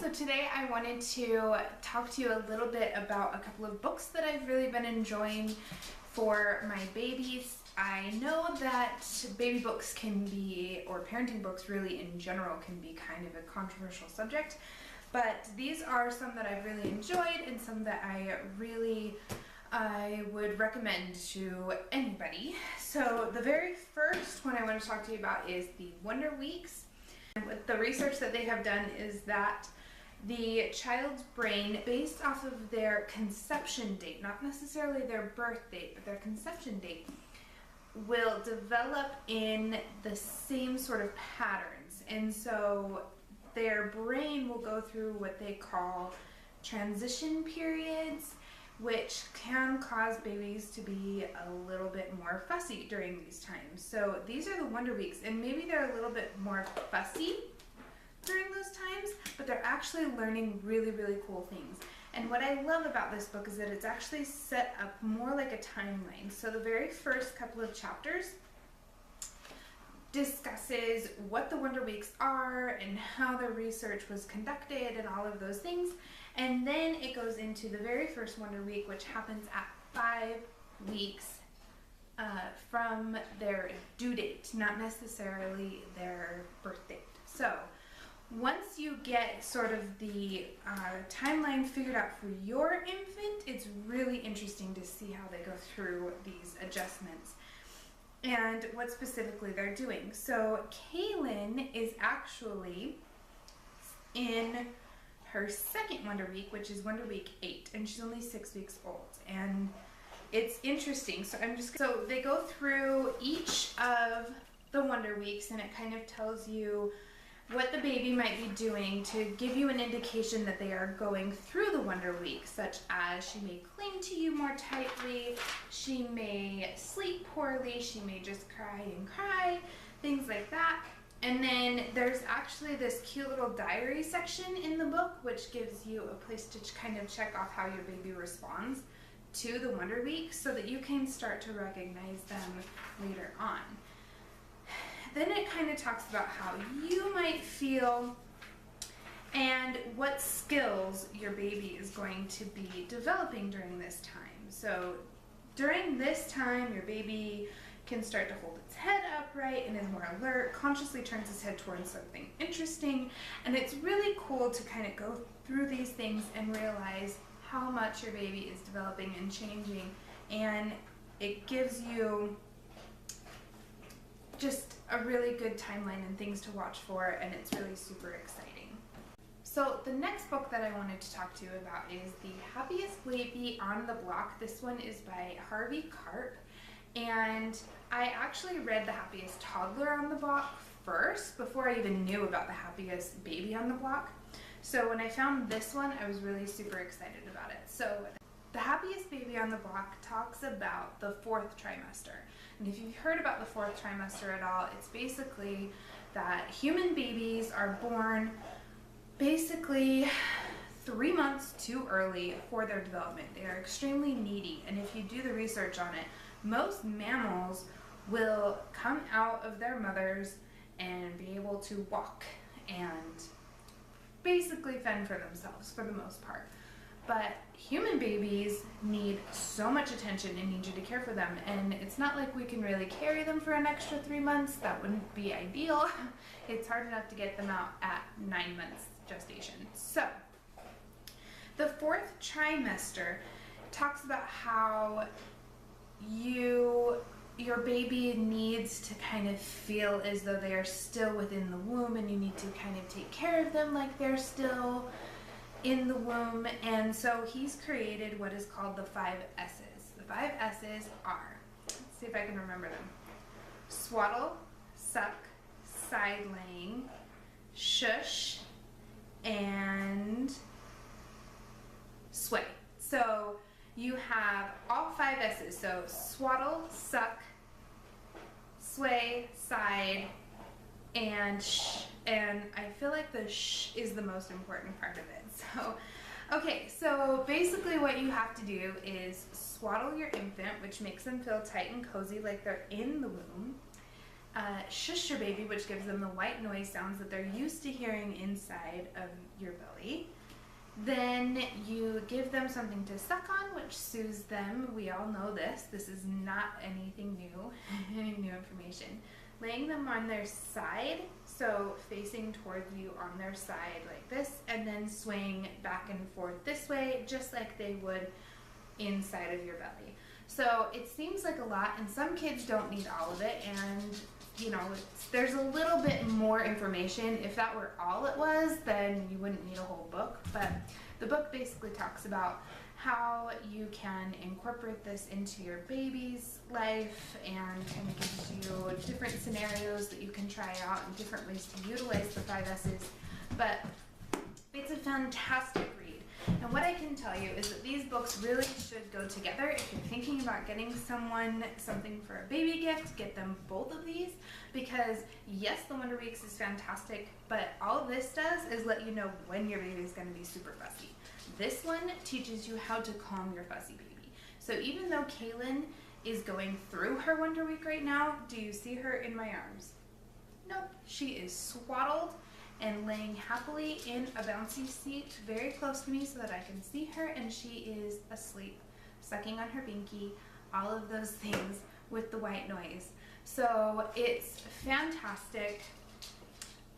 So today I wanted to talk to you a little bit about a couple of books that I've really been enjoying for my babies. I know that baby books can be, or parenting books really in general, can be kind of a controversial subject, but these are some that I've really enjoyed and some that I would recommend to anybody. So the very first one I want to talk to you about is the Wonder Weeks. And the research that they have done is that the child's brain, based off of their conception date, not necessarily their birth date, but their conception date, will develop in the same sort of patterns. And so their brain will go through what they call transition periods, which can cause babies to be a little bit more fussy during these times. So these are the Wonder Weeks, and maybe they're a little bit more fussy during those times, but they're actually learning really, really cool things. And what I love about this book is that it's actually set up more like a timeline. So the very first couple of chapters discusses what the Wonder Weeks are and how the research was conducted and all of those things. And then it goes into the very first Wonder Week, which happens at 5 weeks from their due date, not necessarily their birth date. So once you get sort of the timeline figured out for your infant, it's really interesting to see how they go through these adjustments and what specifically they're doing. So Kaylin is actually in her second Wonder Week, which is Wonder Week 8, and she's only 6 weeks old. And it's interesting. So they go through each of the Wonder Weeks, and it kind of tells you what the baby might be doing to give you an indication that they are going through the Wonder Week, such as she may cling to you more tightly, she may sleep poorly, she may just cry and cry, things like that. And then there's actually this cute little diary section in the book, which gives you a place to kind of check off how your baby responds to the Wonder Week so that you can start to recognize them later on. Then it kind of talks about how you might feel and what skills your baby is going to be developing during this time. So during this time, your baby can start to hold its head upright and is more alert, consciously turns its head towards something interesting, and it's really cool to kind of go through these things and realize how much your baby is developing and changing, and it gives you just a really good timeline and things to watch for, and it's really super exciting. So the next book that I wanted to talk to you about is The Happiest Baby on the Block. This one is by Harvey Karp, and I actually read The Happiest Toddler on the Block first before I even knew about The Happiest Baby on the Block. So when I found this one, I was really super excited about it. So The Happiest Baby on the Block talks about the 4th trimester. And if you've heard about the 4th trimester at all, it's basically that human babies are born basically 3 months too early for their development. They are extremely needy, and if you do the research on it, most mammals will come out of their mothers and be able to walk and basically fend for themselves for the most part. But human babies need so much attention and need you to care for them, and it's not like we can really carry them for an extra 3 months. That wouldn't be ideal. It's hard enough to get them out at 9 months gestation. So the 4th trimester talks about how your baby needs to kind of feel as though they are still within the womb, and you need to kind of take care of them like they're still in the womb. And so he's created what is called the 5 S's. The 5 S's are, let's see if I can remember them: swaddle, suck, side laying, shush, and sway. So you have all 5 S's. So swaddle, suck, sway, side, and shh. And I feel like the shh is the most important part of it. So, okay, so basically what you have to do is swaddle your infant, which makes them feel tight and cozy like they're in the womb. shush your baby, which gives them the white noise sounds that they're used to hearing inside of your belly. Then you give them something to suck on, which soothes them. We all know this. This is not anything new, any new information. Laying them on their side, so facing towards you on their side like this, and then swaying back and forth this way, just like they would inside of your belly. So it seems like a lot, and some kids don't need all of it, and you know, there's a little bit more information. If that were all it was, then you wouldn't need a whole book, but the book basically talks about how you can incorporate this into your baby's life and kind of gives you different scenarios that you can try out and different ways to utilize the 5 S's. But it's a fantastic read. And what I can tell you is that these books really should go together. If you're thinking about getting someone something for a baby gift, get them both of these, because yes, the Wonder Weeks is fantastic, but all this does is let you know when your baby is going to be super fussy. This one teaches you how to calm your fussy baby. So even though Kaylin is going through her Wonder Week right now, do you see her in my arms? Nope. She is swaddled and laying happily in a bouncy seat very close to me so that I can see her, and she is asleep, sucking on her binky, all of those things with the white noise. So it's fantastic.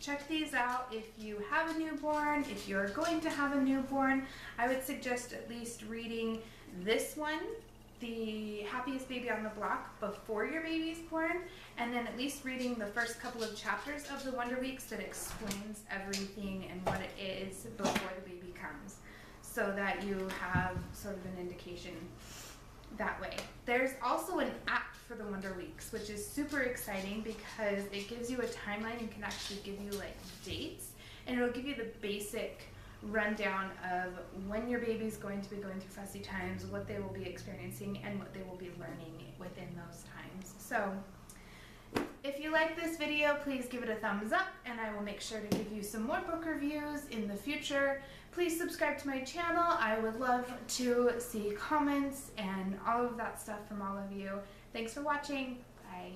Check these out if you have a newborn. If you're going to have a newborn, I would suggest at least reading this one, The Happiest Baby on the Block, before your baby's born, and then at least reading the first couple of chapters of the Wonder Weeks that explains everything and what it is before the baby comes, so that you have sort of an indication that way. There's also an app for the Wonder Weeks, which is super exciting because it gives you a timeline and can actually give you like dates, and it'll give you the basic rundown of when your baby's going to be going through fussy times, what they will be experiencing, and what they will be learning within those times. So if you like this video, please give it a thumbs up, and I will make sure to give you some more book reviews in the future. Please subscribe to my channel. I would love to see comments and all of that stuff from all of you. Thanks for watching. Bye.